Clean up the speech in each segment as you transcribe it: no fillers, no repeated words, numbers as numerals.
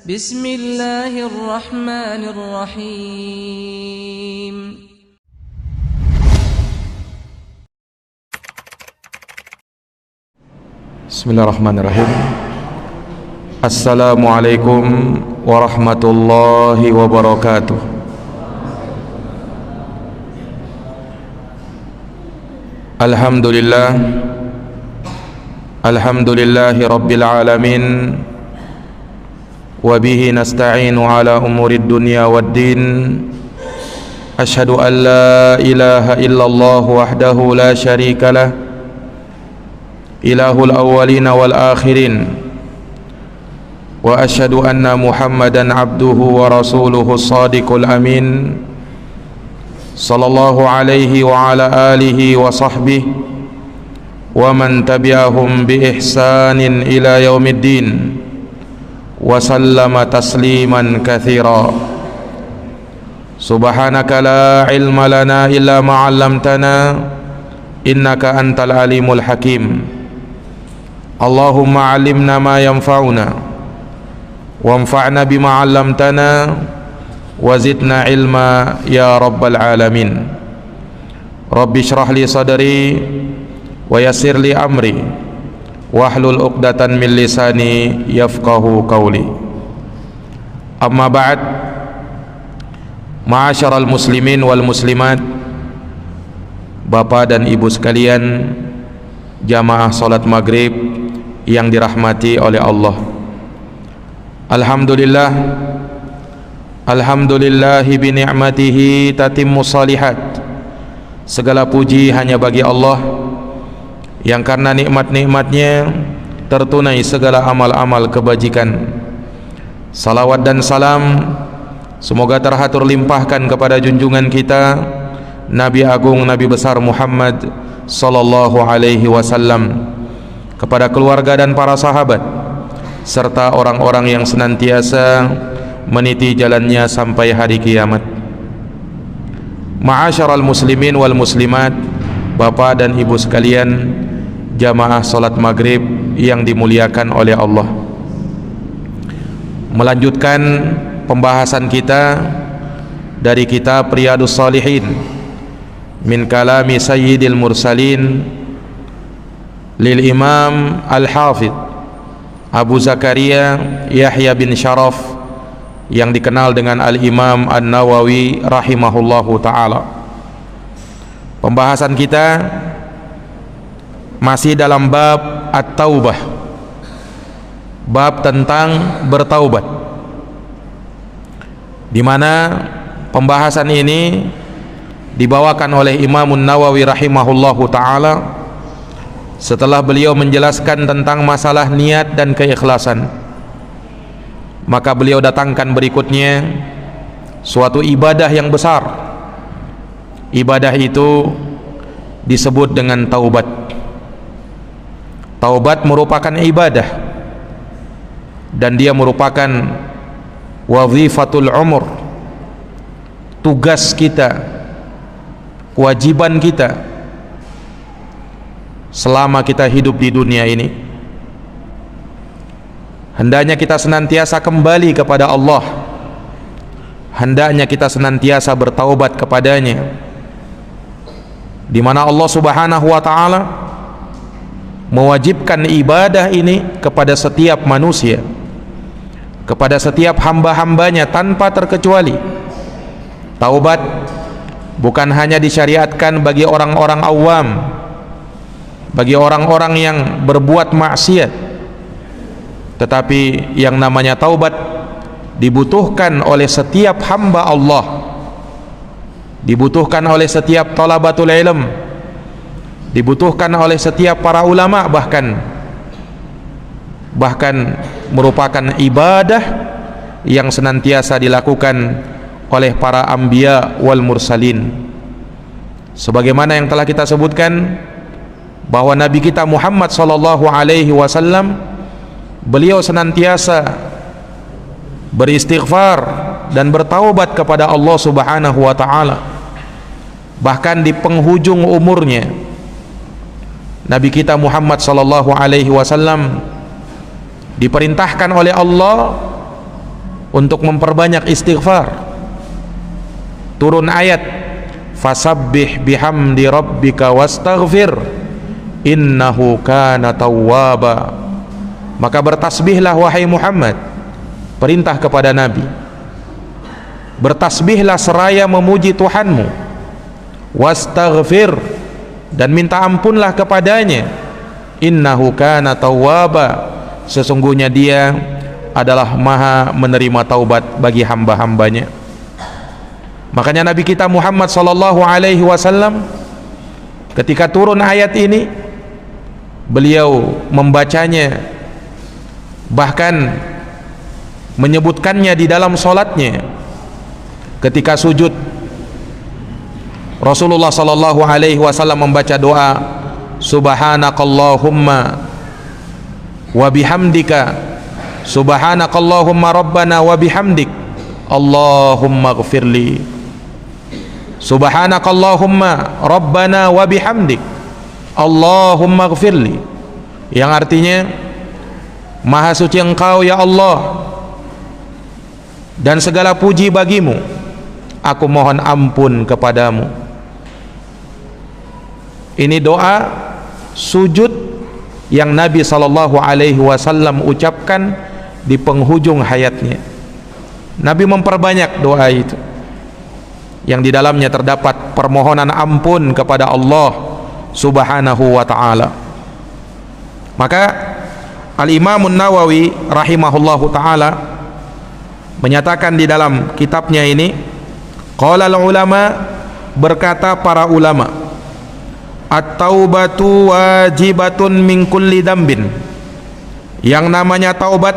Bismillahirrahmanirrahim. Bismillahirrahmanirrahim. Assalamualaikum warahmatullahi wabarakatuh. Alhamdulillah, alhamdulillahi rabbil alamin. Wa bihi nasta'inu ala umurid dunya waddin. Ashhadu an la ilaha illallah wahdahu la syarika lah, ilahul awwalina wal akhirin. Wa ashhadu anna Muhammadan abduhu wa rasuluhu shadiqul amin, sallallahu alaihi wa ala alihi wa sahbihi wa man tabi'ahum bi ihsanin ila yaumiddin wa sallama tasliman katsira. Subhanaka la ilma lana illa ma 'allamtana innaka antal alimul hakim. Allahumma 'allimna ma yanfa'una wanfa'na bima 'allamtana wa zidna ilma ya rabbal alamin. Rabbi shrah li sadri wa yassir li amri wahlul 'uqdatan min lisani yafqahu qawli. Amma ba'd. Ma'asyaral muslimin wal muslimat, Bapak dan Ibu sekalian, jamaah salat maghrib yang dirahmati oleh Allah. Alhamdulillah, alhamdulillahi bi ni'matihi tatimmus shalihat. Segala puji hanya bagi Allah yang karena nikmat-nikmatnya tertunai segala amal-amal kebajikan. Salawat dan salam semoga terhatur limpahkan kepada junjungan kita Nabi Agung, Nabi besar Muhammad sallallahu alaihi wasallam, kepada keluarga dan para sahabat serta orang-orang yang senantiasa meniti jalannya sampai hari kiamat. Ma'asyaral muslimin wal muslimat, Bapak dan Ibu sekalian, jamaah salat maghrib yang dimuliakan oleh Allah. Melanjutkan pembahasan kita dari kitab Riyadhus Shalihin min kalami sayyidil mursalin lil imam al-hafidh Abu Zakaria Yahya bin Sharaf, yang dikenal dengan al-imam an-Nawawi rahimahullahu ta'ala. Pembahasan kita masih dalam bab at-taubah, bab tentang bertaubat, di mana pembahasan ini dibawakan oleh Imam Nawawi rahimahullahu ta'ala setelah beliau menjelaskan tentang masalah niat dan keikhlasan. Maka beliau datangkan berikutnya suatu ibadah yang besar. Ibadah itu disebut dengan taubat. Taubat merupakan ibadah dan dia merupakan wazifatul umur, tugas kita, kewajiban kita selama kita hidup di dunia ini. Hendaknya kita senantiasa kembali kepada Allah, hendaknya kita senantiasa bertaubat kepadanya, di mana Allah subhanahu wa ta'ala mewajibkan ibadah ini kepada setiap manusia, kepada setiap hamba-hambanya tanpa terkecuali. Taubat bukan hanya disyariatkan bagi orang-orang awam, bagi orang-orang yang berbuat maksiat, tetapi yang namanya taubat dibutuhkan oleh setiap hamba Allah, dibutuhkan oleh setiap talabatul ilm, dibutuhkan oleh setiap para ulama, bahkan merupakan ibadah yang senantiasa dilakukan oleh para anbiya wal mursalin. Sebagaimana yang telah kita sebutkan bahwa Nabi kita Muhammad sallallahu alaihi wasallam, beliau senantiasa beristighfar dan bertaubat kepada Allah subhanahu wa ta'ala. Bahkan di penghujung umurnya, Nabi kita Muhammad sallallahu alaihi wasallam diperintahkan oleh Allah untuk memperbanyak istighfar. Turun ayat, fasabbih bihamdi rabbika wastaghfir innahu kana tawwaba. Maka bertasbihlah wahai Muhammad, perintah kepada Nabi, bertasbihlah seraya memuji Tuhanmu, wastaghfir, dan minta ampunlah kepadanya, innahu kana tawwaba, sesungguhnya dia adalah maha menerima taubat bagi hamba-hambanya. Makanya Nabi kita Muhammad sallallahu alaihi wasallam ketika turun ayat ini, beliau membacanya, bahkan menyebutkannya di dalam solatnya. Ketika sujud, Rasulullah sallallahu alaihi wasallam membaca doa, subhanakallahumma wa bihamdika, subhanakallahumma rabbana wa bihamdik, Allahumma ghfirli. Subhanakallahumma rabbana wa bihamdik, Allahumma ghfirli, yang artinya, maha suci Engkau ya Allah, dan segala puji bagimu, aku mohon ampun kepadamu. Ini doa sujud yang Nabi sallallahu alaihi wasallam ucapkan di penghujung hayatnya. Nabi memperbanyak doa itu, yang di dalamnya terdapat permohonan ampun kepada Allah subhanahu wa ta'ala. Maka Al-Imam Nawawi rahimahullahu ta'ala menyatakan di dalam kitabnya ini, qala al-ulama, berkata para ulama, at-taubatu wajibatun min kulli dambin, yang namanya taubat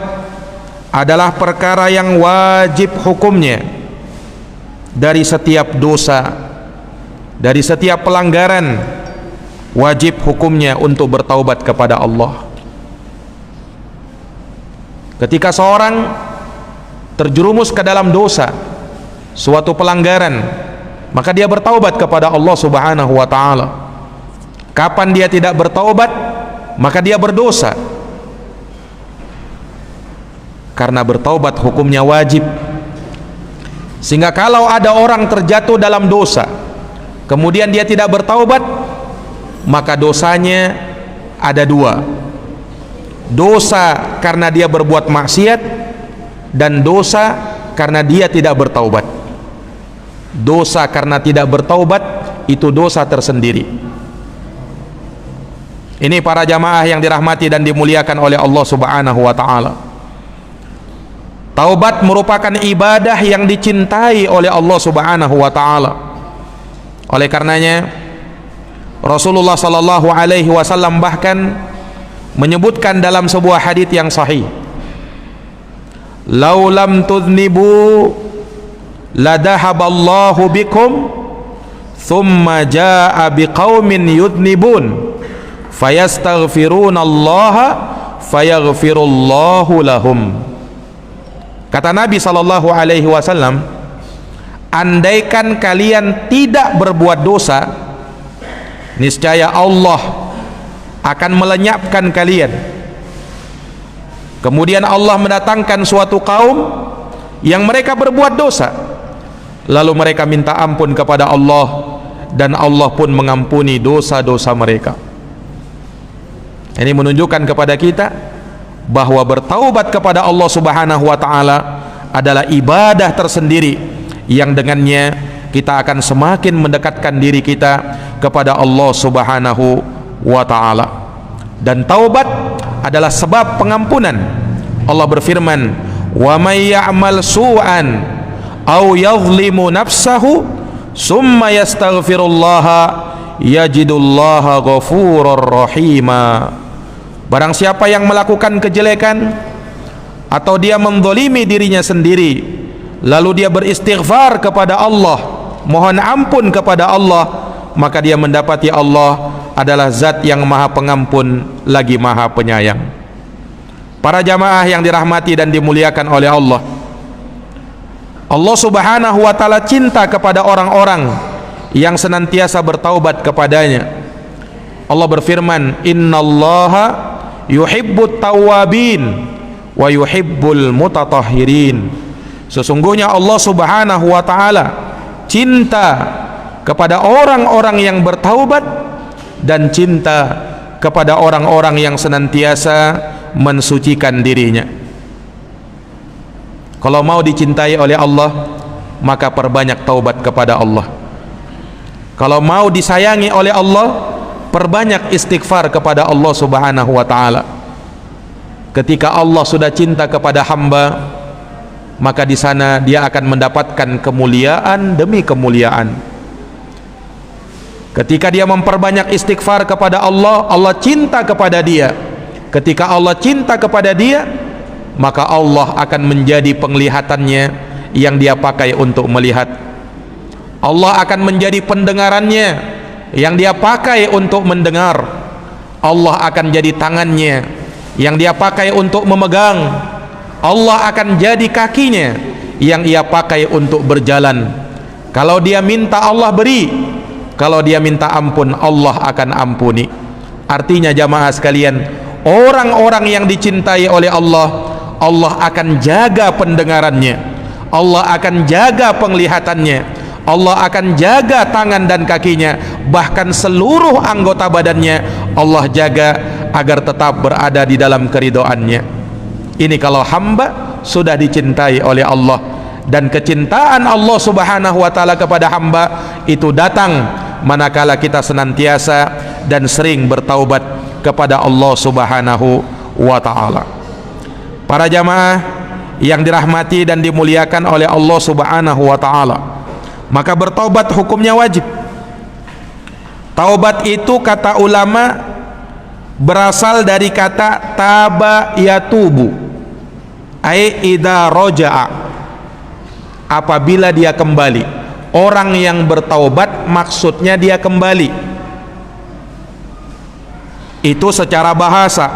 adalah perkara yang wajib hukumnya dari setiap dosa, dari setiap pelanggaran, wajib hukumnya untuk bertaubat kepada Allah. Ketika seorang terjerumus ke dalam dosa, suatu pelanggaran, maka dia bertaubat kepada Allah subhanahu wa ta'ala. Kapan dia tidak bertaubat, maka dia berdosa, karena bertaubat hukumnya wajib. Sehingga kalau ada orang terjatuh dalam dosa, kemudian dia tidak bertaubat, maka dosanya ada dua: dosa karena dia berbuat maksiat, dan dosa karena dia tidak bertaubat. Dosa karena tidak bertaubat itu dosa tersendiri. Ini para jamaah yang dirahmati dan dimuliakan oleh Allah subhanahu wa ta'ala. Taubat merupakan ibadah yang dicintai oleh Allah subhanahu wa ta'ala. Oleh karenanya Rasulullah sallallahu alaihi wasallam bahkan menyebutkan dalam sebuah hadits yang sahih, "Lau lam tudnibu ladahaballahu bikum thumma jaa biqaumin yudnibun fayastaghfirunallaha fayaghfirullahu lahum." Kata Nabi sallallahu alaihi wasallam, andaikan kalian tidak berbuat dosa, niscaya Allah akan melenyapkan kalian. Kemudian Allah mendatangkan suatu kaum yang mereka berbuat dosa, lalu mereka minta ampun kepada Allah, dan Allah pun mengampuni dosa-dosa mereka. Ini menunjukkan kepada kita bahwa bertaubat kepada Allah subhanahu wa ta'ala adalah ibadah tersendiri, yang dengannya kita akan semakin mendekatkan diri kita kepada Allah subhanahu wa ta'ala. Dan taubat adalah sebab pengampunan. Allah berfirman, wa may ya'mal su'an aw yadhlimu nafsahu summa yastaghfirullaha yajidullaha ghafurur rahima. Barang siapa yang melakukan kejelekan atau dia menzalimi dirinya sendiri, lalu dia beristighfar kepada Allah, mohon ampun kepada Allah, maka dia mendapati Allah adalah zat yang maha pengampun lagi maha penyayang. Para jamaah yang dirahmati dan dimuliakan oleh Allah, Allah subhanahu wa ta'ala cinta kepada orang-orang yang senantiasa bertaubat kepadanya. Allah berfirman, innallaha yuhibbut tawwabin wa yuhibbul mutatahhirin. Sesungguhnya Allah Subhanahu wa ta'ala cinta kepada orang-orang yang bertaubat dan cinta kepada orang-orang yang senantiasa mensucikan dirinya. Kalau mau dicintai oleh Allah, maka perbanyak taubat kepada Allah. Kalau mau disayangi oleh Allah, perbanyak istighfar kepada Allah Subhanahu wa ta'ala. Ketika Allah sudah cinta kepada hamba, maka di sana dia akan mendapatkan kemuliaan demi kemuliaan. Ketika dia memperbanyak istighfar kepada Allah, Allah cinta kepada dia. Ketika Allah cinta kepada dia, maka Allah akan menjadi penglihatannya yang dia pakai untuk melihat. Allah akan menjadi pendengarannya yang dia pakai untuk mendengar. Allah akan jadi tangannya yang dia pakai untuk memegang. Allah akan jadi kakinya yang ia pakai untuk berjalan. Kalau dia minta, Allah beri. Kalau dia minta ampun, Allah akan ampuni. Artinya jamaah sekalian, orang-orang yang dicintai oleh Allah, Allah akan jaga pendengarannya, Allah akan jaga penglihatannya, Allah akan jaga tangan dan kakinya, bahkan seluruh anggota badannya Allah jaga agar tetap berada di dalam keridhoannya. Ini kalau hamba sudah dicintai oleh Allah. Dan kecintaan Allah Subhanahu wa ta'ala kepada hamba itu datang manakala kita senantiasa dan sering bertaubat kepada Allah Subhanahu wa ta'ala. Para jamaah yang dirahmati dan dimuliakan oleh Allah Subhanahu wa ta'ala, maka bertaubat hukumnya wajib. Taubat itu kata ulama berasal dari kata taba yatubu, ai idza roja'a, apabila dia kembali. Orang yang bertaubat maksudnya dia kembali. Itu secara bahasa.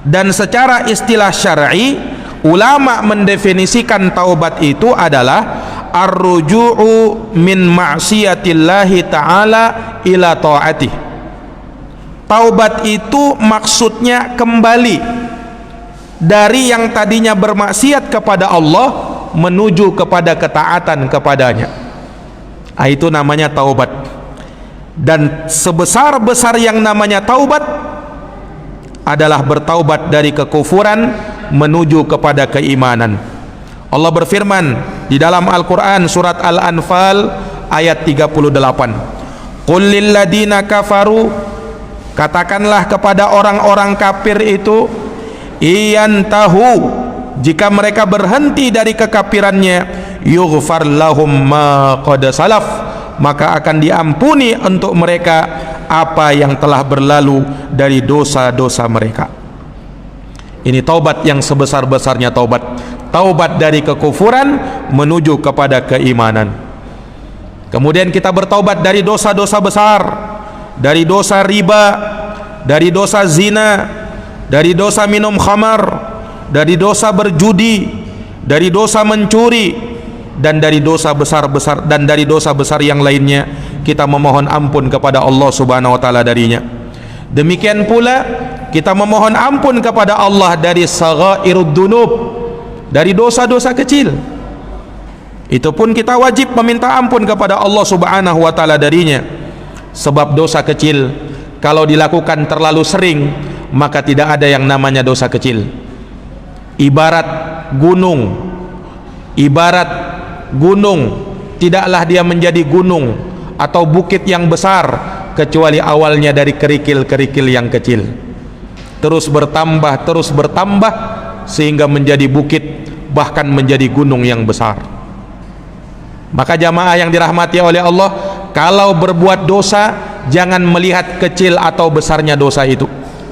Dan secara istilah syar'i, ulama mendefinisikan taubat itu adalah ar-ruju'u min ma'siyatillahi ta'ala ila ta'atih. Taubat itu maksudnya kembali dari yang tadinya bermaksiat kepada Allah menuju kepada ketaatan kepadanya. Itu namanya taubat. Dan sebesar-besar yang namanya taubat adalah bertaubat dari kekufuran menuju kepada keimanan. Allah berfirman di dalam Al-Quran surat Al-Anfal ayat 38, qul lilladina kafaru, katakanlah kepada orang-orang kafir itu, iyantahu, jika mereka berhenti dari kekafirannya, yughfar lahum ma qad salaf, maka akan diampuni untuk mereka apa yang telah berlalu dari dosa-dosa mereka. Ini taubat yang sebesar-besarnya taubat. Taubat dari kekufuran menuju kepada keimanan. Kemudian kita bertaubat dari dosa-dosa besar, dari dosa riba, dari dosa zina, dari dosa minum khamar, dari dosa berjudi, dari dosa mencuri, dan dari dosa besar-besar, dan dari dosa besar yang lainnya kita memohon ampun kepada Allah Subhanahu wa ta'ala darinya. Demikian pula kita memohon ampun kepada Allah dari saghairud dunub, dari dosa-dosa kecil. Itu pun kita wajib meminta ampun kepada Allah Subhanahu wa ta'ala darinya. Sebab dosa kecil kalau dilakukan terlalu sering, maka tidak ada yang namanya dosa kecil. Ibarat gunung, tidaklah dia menjadi gunung atau bukit yang besar kecuali awalnya dari kerikil-kerikil yang kecil, terus bertambah sehingga menjadi bukit, bahkan menjadi gunung yang besar. Maka jamaah yang dirahmati oleh Allah, kalau berbuat dosa jangan melihat kecil atau besarnya dosa itu,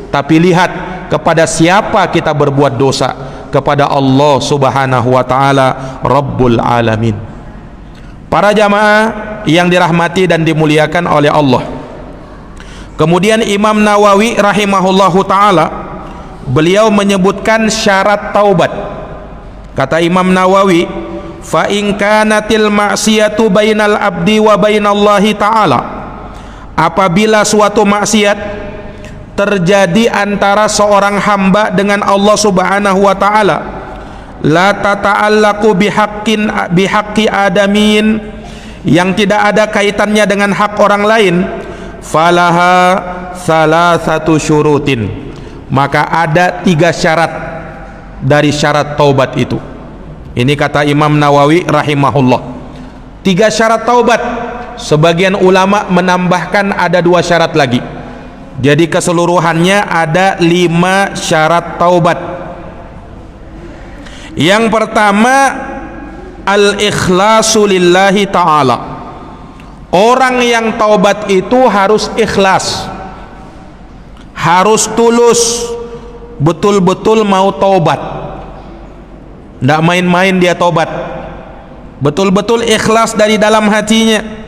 tapi lihat kepada siapa kita berbuat dosa, kepada Allah Subhanahu wa ta'ala Rabbul Alamin. Para jamaah yang dirahmati dan dimuliakan oleh Allah, kemudian Imam Nawawi rahimahullahu ta'ala, beliau menyebutkan syarat taubat. Kata Imam Nawawi, fa in kanatil ma'siyatu bainal abdi wa bainallahi ta'ala, apabila suatu maksiat terjadi antara seorang hamba dengan Allah Subhanahu wa ta'ala, la tata'allaqu bihaqqi adamin, yang tidak ada kaitannya dengan hak orang lain, falaha salasatu syurutin, maka ada 3 syarat dari syarat taubat itu. Ini kata Imam Nawawi rahimahullah, 3 syarat taubat. Sebagian ulama menambahkan ada 2 syarat lagi. Jadi keseluruhannya ada 5 syarat taubat. Yang pertama, al-ikhlasu lillahi ta'ala. Orang yang taubat itu harus ikhlas, harus tulus, betul-betul mau taubat, tidak main-main dia taubat, betul-betul ikhlas dari dalam hatinya.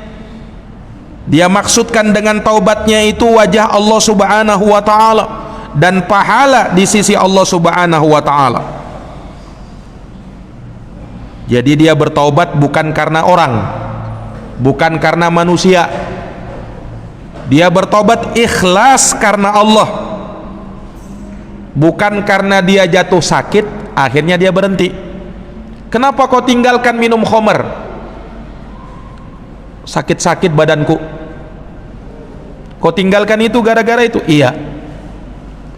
Dia maksudkan dengan taubatnya itu wajah Allah subhanahu wa ta'ala dan pahala di sisi Allah subhanahu wa ta'ala. Jadi dia bertaubat bukan karena orang, bukan karena manusia. Dia bertaubat ikhlas karena Allah, bukan karena dia jatuh sakit akhirnya dia berhenti. Kenapa kau tinggalkan minum khamar? Sakit-sakit badanku. Kau tinggalkan itu gara-gara itu? Iya.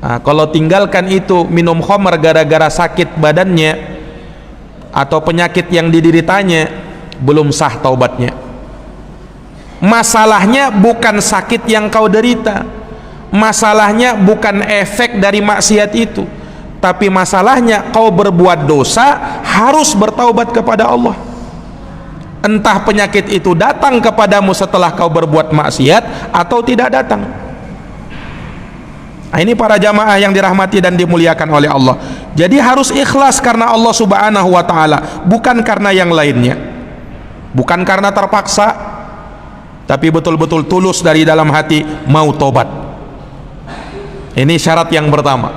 Nah, kalau tinggalkan itu minum khamar gara-gara sakit badannya atau penyakit yang dideritanya, belum sah taubatnya. Masalahnya bukan sakit yang kau derita, masalahnya bukan efek dari maksiat itu, tapi masalahnya kau berbuat dosa, harus bertaubat kepada Allah. Entah penyakit itu datang kepadamu setelah kau berbuat maksiat atau tidak datang. Nah, ini para jamaah yang dirahmati dan dimuliakan oleh Allah. Jadi harus ikhlas karena Allah subhanahu wa ta'ala, bukan karena yang lainnya, bukan karena terpaksa, tapi betul-betul tulus dari dalam hati mau tobat. Ini syarat yang pertama.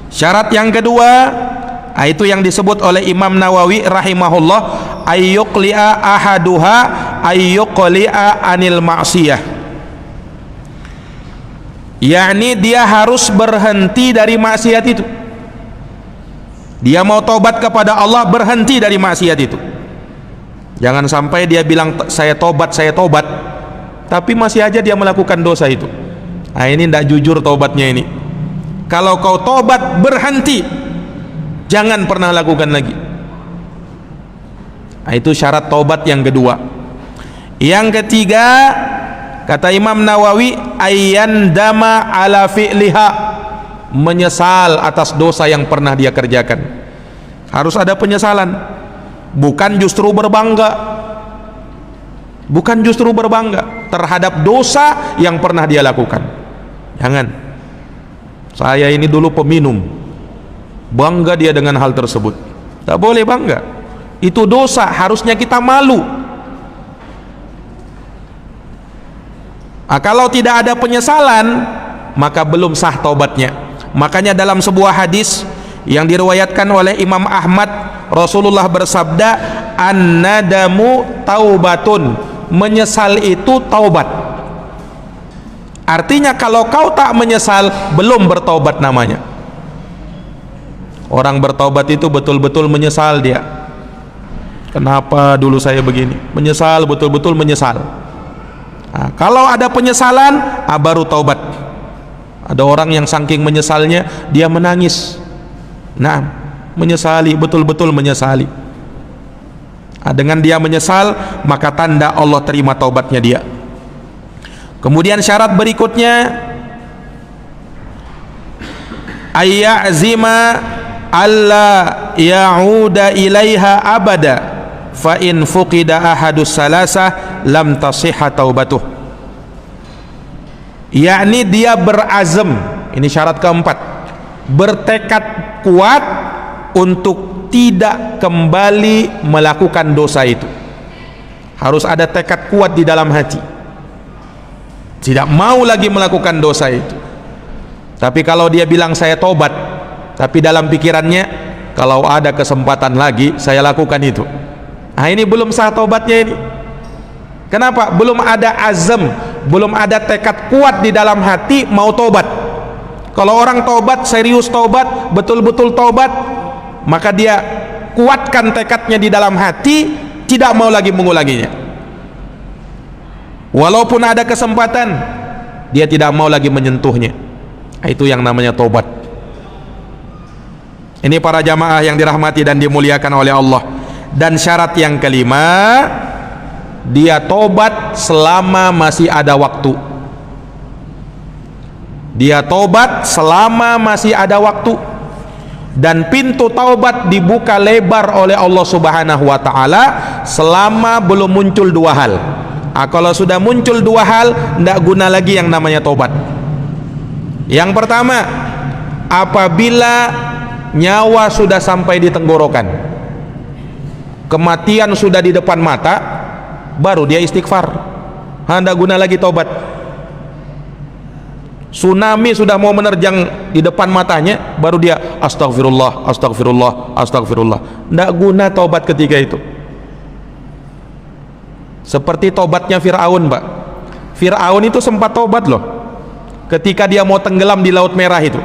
Syarat yang kedua, itu yang disebut oleh Imam Nawawi rahimahullah, ayyuqli'a ahaduha ayyuqli'a anil ma'siyah, yakni dia harus berhenti dari maksiat itu. Dia mau tobat kepada Allah, berhenti dari maksiat itu. Jangan sampai dia bilang saya tobat, tapi masih aja dia melakukan dosa itu. Nah, ini tidak jujur tobatnya ini. Kalau kau tobat berhenti, jangan pernah lakukan lagi. Nah, itu syarat taubat yang kedua. Yang ketiga, kata Imam Nawawi, ayyandama ala fi'liha, menyesal atas dosa yang pernah dia kerjakan. Harus ada penyesalan, bukan justru berbangga, bukan justru berbangga terhadap dosa yang pernah dia lakukan. Jangan, saya ini dulu peminum, bangga dia dengan hal tersebut. Tak boleh bangga, itu dosa, harusnya kita malu. Nah, kalau tidak ada penyesalan, maka belum sah taubatnya. Makanya dalam sebuah hadis yang diriwayatkan oleh Imam Ahmad, Rasulullah bersabda, an-nadamu taubatun, menyesal itu taubat. Artinya kalau kau tak menyesal, belum bertaubat namanya. Orang bertaubat itu betul-betul menyesal dia. Kenapa dulu saya begini? Menyesal, betul-betul menyesal. Nah, kalau ada penyesalan, baru taubat. Ada orang yang saking menyesalnya dia menangis. Nah, menyesali, betul-betul menyesali. Nah, dengan dia menyesal, maka tanda Allah terima taubatnya dia. Kemudian syarat berikutnya, ayya'zima alla ya'uda ilaiha abada, fa in fuqida ahadus salasah lam tasihha taubatuh. Yakni dia berazam, ini syarat keempat, bertekad kuat untuk tidak kembali melakukan dosa itu. Harus ada tekad kuat di dalam hati, tidak mau lagi melakukan dosa itu. Tapi kalau dia bilang saya tobat, tapi dalam pikirannya kalau ada kesempatan lagi saya lakukan itu, nah ini belum sah tobatnya ini. Kenapa? Belum ada azam, belum ada tekad kuat di dalam hati mau tobat. Kalau orang tobat, serius tobat, betul-betul tobat, maka dia kuatkan tekadnya di dalam hati, tidak mau lagi mengulanginya. Walaupun ada kesempatan, dia tidak mau lagi menyentuhnya. Itu yang namanya tobat. Ini para jamaah yang dirahmati dan dimuliakan oleh Allah. Dan syarat yang kelima, dia tobat selama masih ada waktu. Dia tobat selama masih ada waktu. Dan pintu taubat dibuka lebar oleh Allah Subhanahu wa ta'ala selama belum muncul dua hal. Kalau sudah muncul dua hal, tidak guna lagi yang namanya tobat. Yang pertama, apabila nyawa sudah sampai di tenggorokan, kematian sudah di depan mata, baru dia istighfar. Tidak guna lagi tobat. Tsunami sudah mau menerjang di depan matanya, baru dia astagfirullah, astagfirullah, astagfirullah. Tidak guna tobat ketika itu. Seperti tobatnya Fir'aun, Pak. Fir'aun itu sempat tobat loh ketika dia mau tenggelam di Laut Merah itu.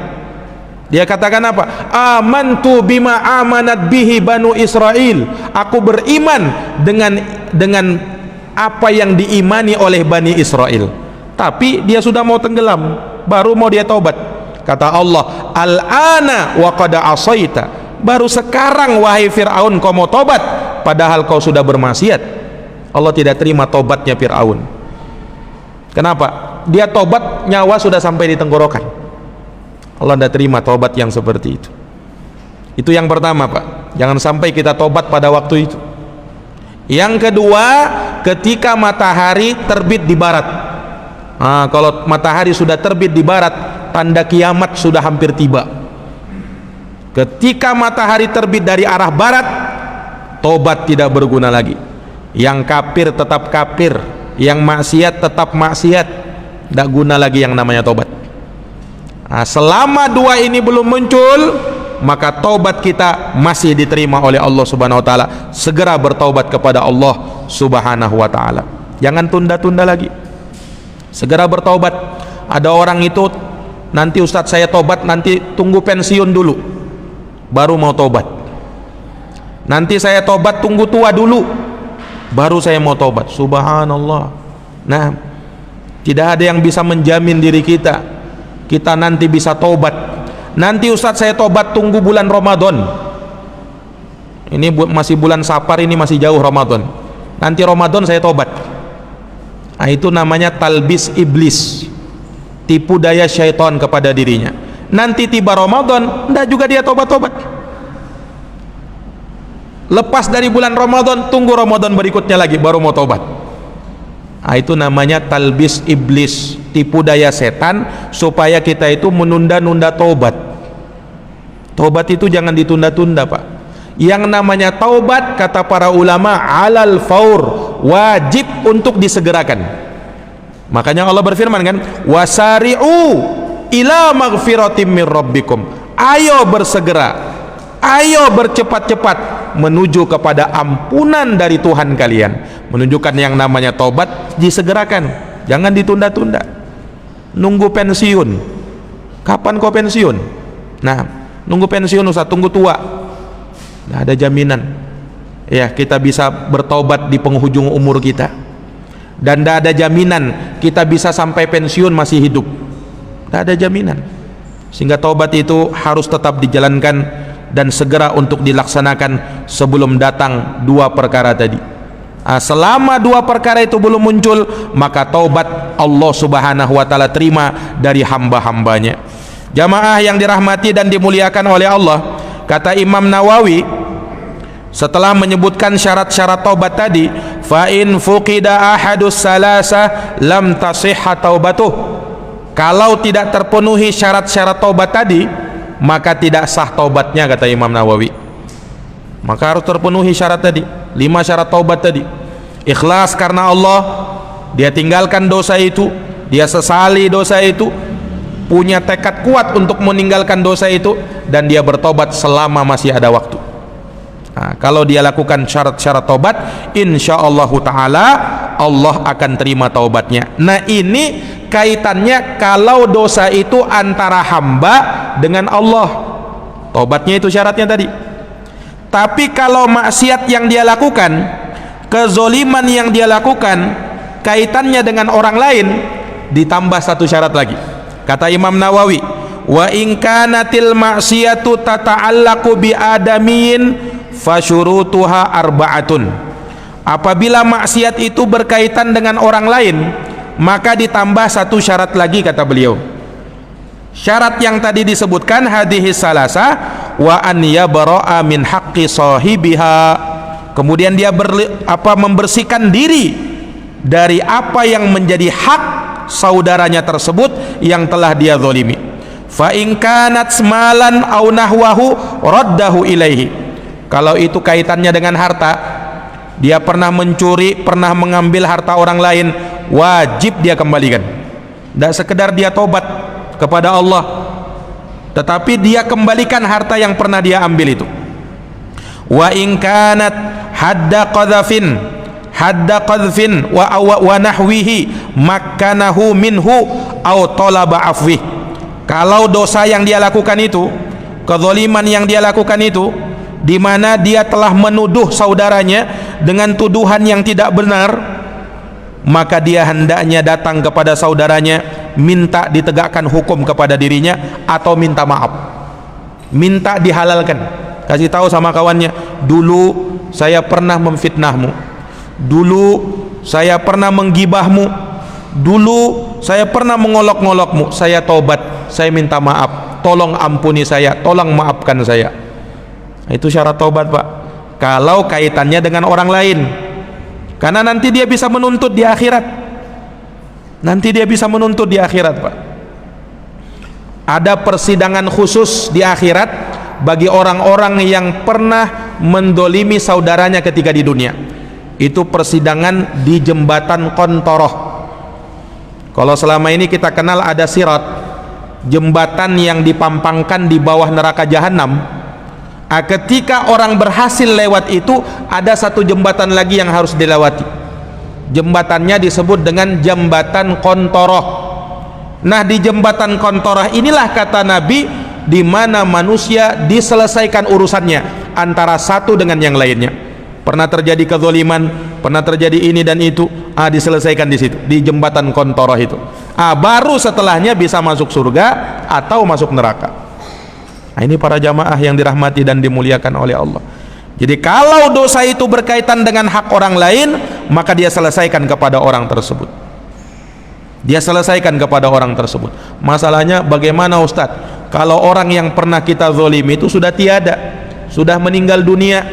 Dia katakan apa? Amantu bima amanat bihi banu Israel. Aku beriman dengan apa yang diimani oleh Bani Israel. Tapi dia sudah mau tenggelam, baru mau dia tobat. Kata Allah, al-ana wa qad asaita. Baru sekarang wahai Fir'aun kau mau tobat, padahal kau sudah bermaksiat. Allah tidak terima tobatnya Fir'aun. Kenapa? Dia tobat, nyawa sudah sampai di tenggorokan. Allah tidak terima tobat yang seperti itu. Itu yang pertama, Pak. Jangan sampai kita tobat pada waktu itu. Yang kedua, ketika matahari terbit di barat. Kalau matahari sudah terbit di barat, tanda kiamat sudah hampir tiba. Ketika matahari terbit dari arah barat, tobat tidak berguna lagi. Yang kafir tetap kafir, yang maksiat tetap maksiat. Tidak guna lagi yang namanya tobat. Selama dua ini belum muncul, maka taubat kita masih diterima oleh Allah Subhanahu wa ta'ala. Segera bertaubat kepada Allah Subhanahu wa ta'ala. Jangan tunda-tunda lagi. Segera bertaubat. Ada orang itu, nanti Ustadz saya tobat, nanti tunggu pensiun dulu baru mau tobat. Nanti saya tobat tunggu tua dulu baru saya mau tobat. Subhanallah. Nah, tidak ada yang bisa menjamin diri kita nanti bisa tobat. Nanti Ustadz saya tobat tunggu bulan Ramadan. Ini masih bulan Safar, ini masih jauh Ramadan. Nanti Ramadan saya tobat. Itu namanya talbis iblis, tipu daya syaitan kepada dirinya. Nanti tiba Ramadan, tidak juga dia tobat-tobat. Lepas dari bulan Ramadan, tunggu Ramadan berikutnya lagi baru mau tobat. Itu namanya talbis iblis, tipu daya setan supaya kita itu menunda-nunda tobat. Tobat itu jangan ditunda-tunda, Pak. Yang namanya taubat, kata para ulama, alal faur, wajib untuk disegerakan. Makanya Allah berfirman kan, wasari'u ila magfiratim min rabbikum. Ayo bersegera, ayo bercepat-cepat menuju kepada ampunan dari Tuhan kalian. Menunjukkan yang namanya taubat disegerakan, jangan ditunda-tunda. Nunggu pensiun, kapan kau pensiun? Nah, nunggu pensiun Ustaz, tunggu tua. Nggak ada jaminan ya kita bisa bertaubat di penghujung umur kita, dan tidak ada jaminan kita bisa sampai pensiun masih hidup. Tidak ada jaminan. Sehingga taubat itu harus tetap dijalankan dan segera untuk dilaksanakan sebelum datang dua perkara tadi. Selama dua perkara itu belum muncul, maka taubat Allah Subhanahu wa ta'ala terima dari hamba-hambanya. Jamaah yang dirahmati dan dimuliakan oleh Allah, kata Imam Nawawi setelah menyebutkan syarat-syarat taubat tadi, fa in fuqida ahadus salasa lam tasihha taubatuh. Kalau tidak terpenuhi syarat-syarat taubat tadi, maka tidak sah taubatnya, kata Imam Nawawi. Maka harus terpenuhi syarat tadi, 5 syarat taubat tadi. Ikhlas karena Allah, dia tinggalkan dosa itu, dia sesali dosa itu, punya tekad kuat untuk meninggalkan dosa itu, dan dia bertobat selama masih ada waktu. Kalau dia lakukan syarat-syarat taubat, insyaallah ta'ala Allah akan terima taubatnya. Nah, ini kaitannya kalau dosa itu antara hamba dengan Allah. Taubatnya itu syaratnya tadi. Tapi kalau maksiat yang dia lakukan, kezoliman yang dia lakukan, kaitannya dengan orang lain, ditambah satu syarat lagi. Kata Imam Nawawi, wa in kanatil ma'siyatu tata'allaqu bi adamiyin fasyurutuha arba'atun. Apabila maksiat itu berkaitan dengan orang lain, maka ditambah satu syarat lagi, kata beliau. Syarat yang tadi disebutkan hadhihi salasa wa an yabra'a min haqqi sahibiha. Kemudian dia membersihkan diri dari apa yang menjadi hak saudaranya tersebut yang telah dia zalimi. Fa in kanat malan aw nahwahu raddahu ilaihi. Kalau itu kaitannya dengan harta, dia pernah mencuri, pernah mengambil harta orang lain, wajib dia kembalikan. Tidak sekedar dia tobat kepada Allah, tetapi dia kembalikan harta yang pernah dia ambil itu. Wa in kanat hadda qadhfin wa nahwihi makkanahu minhu aw talaba afwih. Kalau dosa yang dia lakukan itu, kezaliman yang dia lakukan itu, di mana dia telah menuduh saudaranya dengan tuduhan yang tidak benar, maka dia hendaknya datang kepada saudaranya, minta ditegakkan hukum kepada dirinya, atau minta maaf, minta dihalalkan. Kasih tahu sama kawannya, dulu saya pernah memfitnahmu, dulu saya pernah menggibahmu, dulu saya pernah mengolok-ngolokmu, saya tobat, saya minta maaf, tolong ampuni saya, tolong maafkan saya. Itu syarat taubat, Pak, kalau kaitannya dengan orang lain. Karena nanti dia bisa menuntut di akhirat. Nanti dia bisa menuntut di akhirat, Pak. Ada persidangan khusus di akhirat bagi orang-orang yang pernah mendolimi saudaranya ketika di dunia. Itu persidangan di jembatan Qantoroh. Kalau selama ini kita kenal ada sirat, jembatan yang dipampangkan di bawah neraka jahanam. Ketika orang berhasil lewat itu, ada satu jembatan lagi yang harus dilewati. Jembatannya disebut dengan jembatan Qantoroh. Nah, di jembatan Qantoroh inilah, kata Nabi, di mana manusia diselesaikan urusannya antara satu dengan yang lainnya. Pernah terjadi kezaliman, pernah terjadi ini dan itu, diselesaikan di situ, di jembatan Qantoroh itu. Baru setelahnya bisa masuk surga atau masuk neraka. Nah, ini para jamaah yang dirahmati dan dimuliakan oleh Allah. Jadi kalau dosa itu berkaitan dengan hak orang lain, maka dia selesaikan kepada orang tersebut. Dia selesaikan kepada orang tersebut. Masalahnya bagaimana, Ustadz, kalau orang yang pernah kita zalimi itu sudah tiada, sudah meninggal dunia,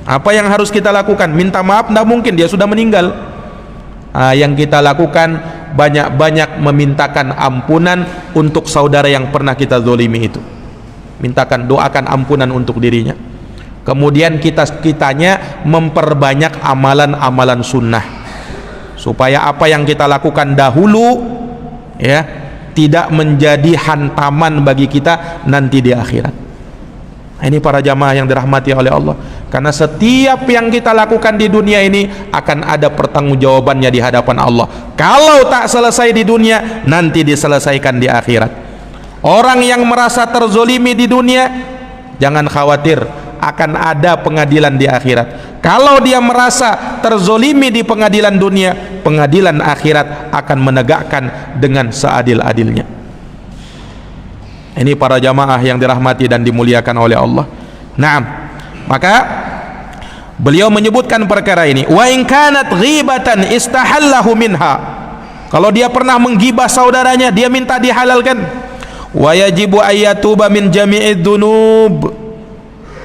apa yang harus kita lakukan? Minta maaf? Tidak mungkin, dia sudah meninggal. Yang kita lakukan banyak-banyak memintakan ampunan untuk saudara yang pernah kita zalimi itu. Mintakan, doakan ampunan untuk dirinya. Kemudian kitanya memperbanyak amalan-amalan sunnah, supaya apa yang kita lakukan dahulu ya tidak menjadi hantaman bagi kita nanti di akhirat. Ini para jamaah yang dirahmati oleh Allah, karena setiap yang kita lakukan di dunia ini akan ada pertanggungjawabannya di hadapan Allah. Kalau tak selesai di dunia, nanti diselesaikan di akhirat. Orang yang merasa terzolimi di dunia, jangan khawatir, akan ada pengadilan di akhirat. Kalau dia merasa terzolimi di pengadilan dunia, pengadilan akhirat akan menegakkan dengan seadil-adilnya. Ini para jamaah yang dirahmati dan dimuliakan oleh Allah. Naam, maka beliau menyebutkan perkara ini. Wa in kanat ghibatan istahallahu minha. Kalau dia pernah menggibah saudaranya, dia minta dihalalkan. Wa yajibu ayyatuba min jami'id dzunub,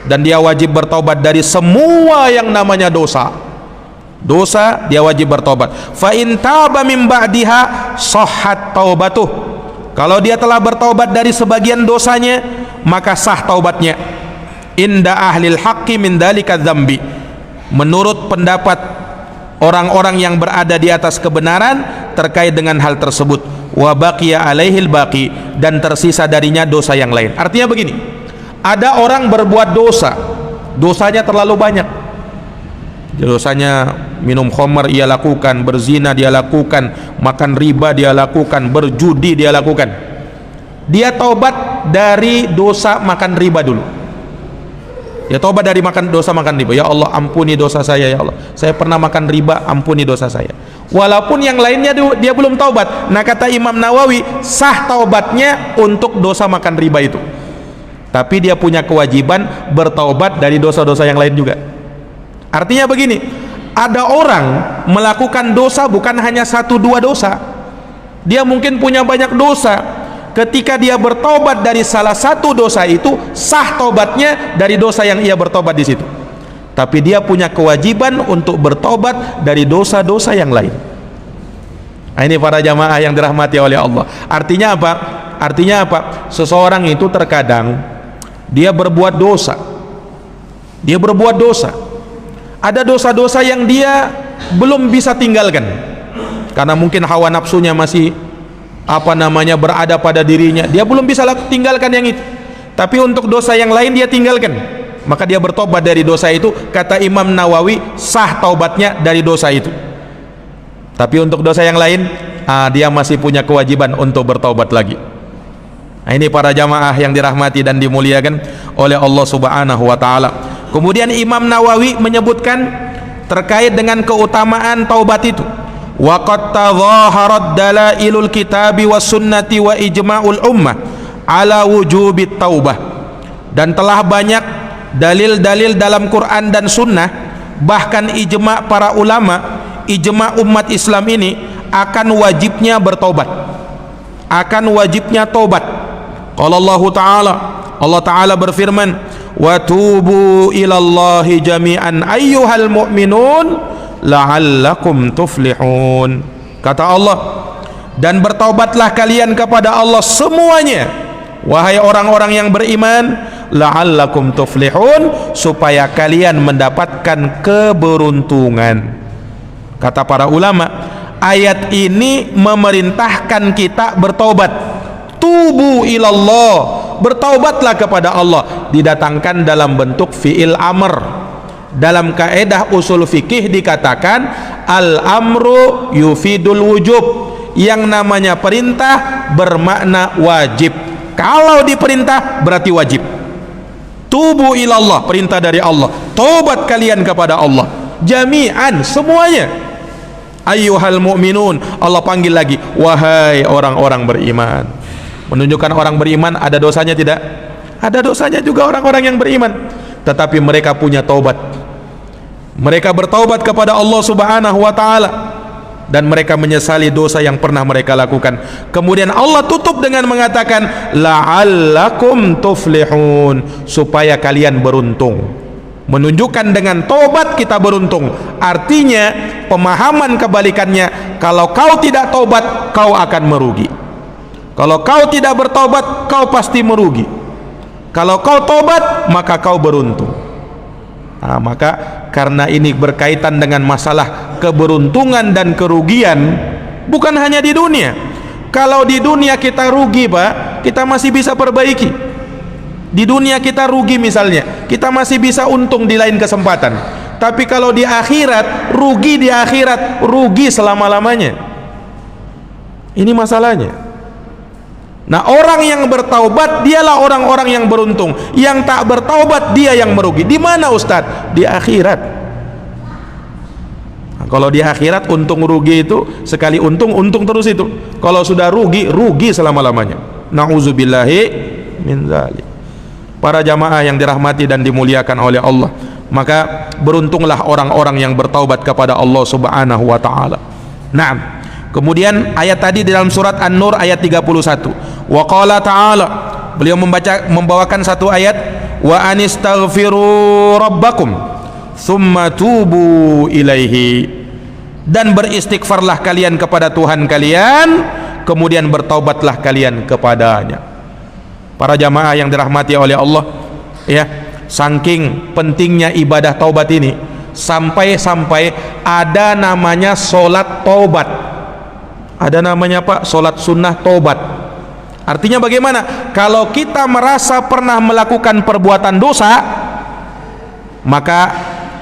dan dia wajib bertobat dari semua yang namanya dosa. Dosa dia wajib bertobat. Fa in taba min ba'diha sahhat taubatuh. Kalau dia telah bertobat dari sebagian dosanya, maka sah taubatnya. Inda ahlil haqqi min dzalika dzambi. Menurut pendapat orang-orang yang berada di atas kebenaran terkait dengan hal tersebut. Wa baqiya alaihil baqi, dan tersisa darinya dosa yang lain. Artinya begini, ada orang berbuat dosa, dosanya terlalu banyak. Dosanya minum khamar ia lakukan, berzina dia lakukan, makan riba dia lakukan, berjudi dia lakukan. Dia taubat dari dosa makan riba dulu. Ya tobat dari dosa makan riba. Ya Allah, ampuni dosa saya ya Allah. Saya pernah makan riba, ampuni dosa saya. Walaupun yang lainnya dia belum taubat. Nah, kata Imam Nawawi, sah taubatnya untuk dosa makan riba itu. Tapi dia punya kewajiban bertaubat dari dosa-dosa yang lain juga. Artinya begini, ada orang melakukan dosa bukan hanya 1-2 dosa. Dia mungkin punya banyak dosa. Ketika dia bertobat dari salah satu dosa itu, sah tobatnya dari dosa yang ia bertobat di situ. Tapi dia punya kewajiban untuk bertobat dari dosa-dosa yang lain. Nah, ini para jamaah yang dirahmati oleh Allah. Artinya apa? Artinya apa? Seseorang itu terkadang dia berbuat dosa. Dia berbuat dosa. Ada dosa-dosa yang dia belum bisa tinggalkan. Karena mungkin hawa nafsunya masih berada pada dirinya, dia belum bisa tinggalkan yang itu. Tapi untuk dosa yang lain dia tinggalkan, maka dia bertobat dari dosa itu. Kata Imam Nawawi, sah taubatnya dari dosa itu. Tapi untuk dosa yang lain, dia masih punya kewajiban untuk bertobat lagi. Nah, ini para jamaah yang dirahmati dan dimuliakan oleh Allah Subhanahu wa taala. Kemudian Imam Nawawi menyebutkan terkait dengan keutamaan taubat itu. Wa qad tadhaharat dalailul kitabi was sunnati wa ijma'ul ummah ala wujubit taubah. Dan telah banyak dalil-dalil dalam Quran dan sunnah, bahkan ijma' para ulama, ijma' umat Islam ini akan wajibnya bertobat, akan wajibnya tobat. Qala Allah Ta'ala, Allah Ta'ala berfirman, wa tubu ilallahi jami'an ayyuhal mu'minun la'allakum tuflihun. Kata Allah, dan bertaubatlah kalian kepada Allah semuanya, wahai orang-orang yang beriman, la'allakum tuflihun, supaya kalian mendapatkan keberuntungan. Kata para ulama, ayat ini memerintahkan kita bertaubat. Tubu ilallah, bertaubatlah kepada Allah, didatangkan dalam bentuk fi'il amr. Dalam kaedah usul fikih dikatakan al-amru yufidul wujub. Yang namanya perintah bermakna wajib. Kalau diperintah berarti wajib. Tubu ilallah, perintah dari Allah, tobat kalian kepada Allah jami'an, semuanya. Ayyuhal mu'minun, Allah panggil lagi, wahai orang-orang beriman. Menunjukkan orang beriman ada dosanya tidak? Ada dosanya juga orang-orang yang beriman, tetapi mereka punya taubat. Mereka bertaubat kepada Allah Subhanahu wa taala dan mereka menyesali dosa yang pernah mereka lakukan. Kemudian Allah tutup dengan mengatakan la'allakum tuflihun, supaya kalian beruntung. Menunjukkan dengan taubat kita beruntung. Artinya pemahaman kebalikannya, kalau kau tidak taubat kau akan merugi. Kalau kau tidak bertaubat kau pasti merugi. Kalau kau taubat maka kau beruntung. Nah, maka karena ini berkaitan dengan masalah keberuntungan dan kerugian, bukan hanya di dunia. Kalau di dunia kita rugi, Pak, kita masih bisa perbaiki. Di dunia kita rugi misalnya, kita masih bisa untung di lain kesempatan. Tapi kalau di akhirat, rugi di akhirat, rugi selama-lamanya. Ini masalahnya. Nah, orang yang bertaubat dialah orang-orang yang beruntung. Yang tak bertaubat dia yang merugi. Di mana Ustadz? Di akhirat. Nah, kalau di akhirat untung rugi itu sekali untung, untung terus itu. Kalau sudah rugi, rugi selama-lamanya. Na'udzubillahi min dzalik. Para jamaah yang dirahmati dan dimuliakan oleh Allah, maka beruntunglah orang-orang yang bertaubat kepada Allah Subhanahu wa taala. Naam. Kemudian ayat tadi di dalam surat An-Nur ayat 31. Wa qala ta'ala, beliau membawakan satu ayat, wa anistaghfiru rabbakum thumma tubu ilaihi, dan beristighfarlah kalian kepada Tuhan kalian, kemudian bertaubatlah kalian kepadanya. Para jamaah yang dirahmati oleh Allah, ya, saking pentingnya ibadah taubat ini, sampai-sampai ada namanya solat taubat. Ada namanya, Pak, solat sunnah taubat. Artinya bagaimana? Kalau kita merasa pernah melakukan perbuatan dosa, maka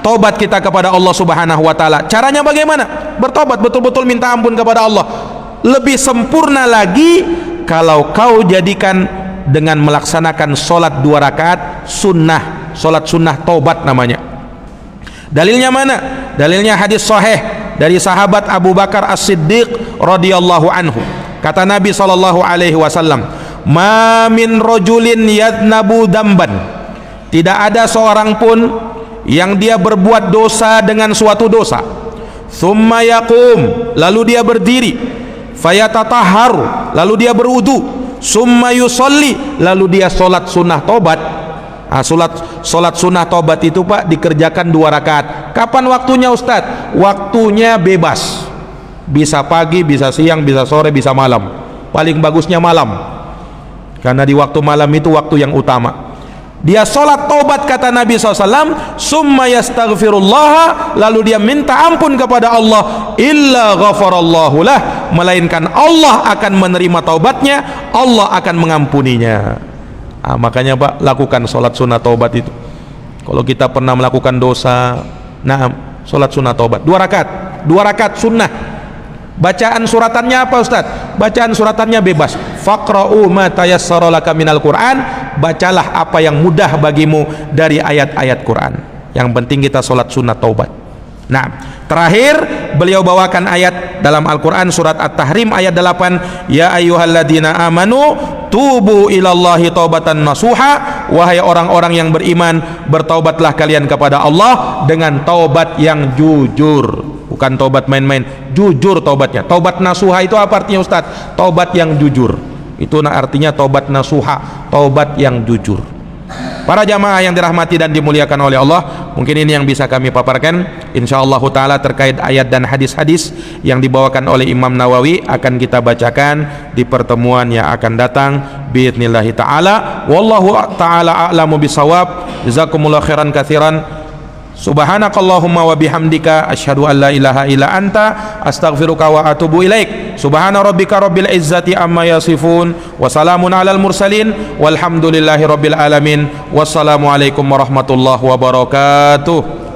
taubat kita kepada Allah Subhanahu wa taala. Caranya bagaimana? Bertobat, betul-betul minta ampun kepada Allah. Lebih sempurna lagi kalau kau jadikan dengan melaksanakan solat 2 rakaat sunnah, salat sunnah taubat namanya. Dalilnya mana? Dalilnya hadis sahih dari sahabat Abu Bakar As-Siddiq radhiyallahu anhu. Kata Nabi sallallahu alaihi wasallam, "Ma min rajulin yadnabu damban." Tidak ada seorang pun yang dia berbuat dosa dengan suatu dosa. Thumma yaqum, lalu dia berdiri, fayatatahharu, lalu dia berwudu, summa yusalli, lalu dia salat sunnah tobat. Salat sunnah tobat itu Pak dikerjakan 2 rakaat. Kapan waktunya Ustadz? Waktunya bebas, bisa pagi, bisa siang, bisa sore, bisa malam. Paling bagusnya malam, karena di waktu malam itu waktu yang utama. Dia sholat taubat kata Nabi SAW, summa yastaghfirullah, lalu dia minta ampun kepada Allah, illa ghafarallahu lah, melainkan Allah akan menerima taubatnya, Allah akan mengampuninya. Makanya Pak, lakukan sholat sunnah taubat itu. Kalau kita pernah melakukan dosa, sholat sunnah taubat 2 rakaat, 2 rakaat sunnah. Bacaan suratannya apa Ustaz? Bacaan suratannya bebas. Faqra'u ma tayassara laka minal Qur'an, bacalah apa yang mudah bagimu dari ayat-ayat Quran. Yang penting kita sholat sunnah taubat. Nah, terakhir beliau bawakan ayat dalam Al-Quran surat At-Tahrim ayat 8, ya ayyuhalladzina amanu tubu ilallahi taubatan nasuha, wahai orang-orang yang beriman, bertaubatlah kalian kepada Allah dengan taubat yang jujur. Bukan taubat main-main, jujur taubatnya. Taubat nasuha itu apa artinya Ustaz? Taubat yang jujur. Itu artinya taubat nasuha, taubat yang jujur. Para jamaah yang dirahmati dan dimuliakan oleh Allah, mungkin ini yang bisa kami paparkan insyaallah taala terkait ayat dan hadis-hadis yang dibawakan oleh Imam Nawawi, akan kita bacakan di pertemuan yang akan datang biidznillah taala. Wallahu taala a'lamu bisawab. Jazakumullahu khairan katsiran. Subhanakallahumma wa bihamdika asyhadu an la ilaha illa anta astaghfiruka wa atubu ilaik. Subhana rabbika rabbil izzati amma yasifun wa salamun alal mursalin walhamdulillahi rabbil alamin. Wassalamu alaikum warahmatullahi wabarakatuh.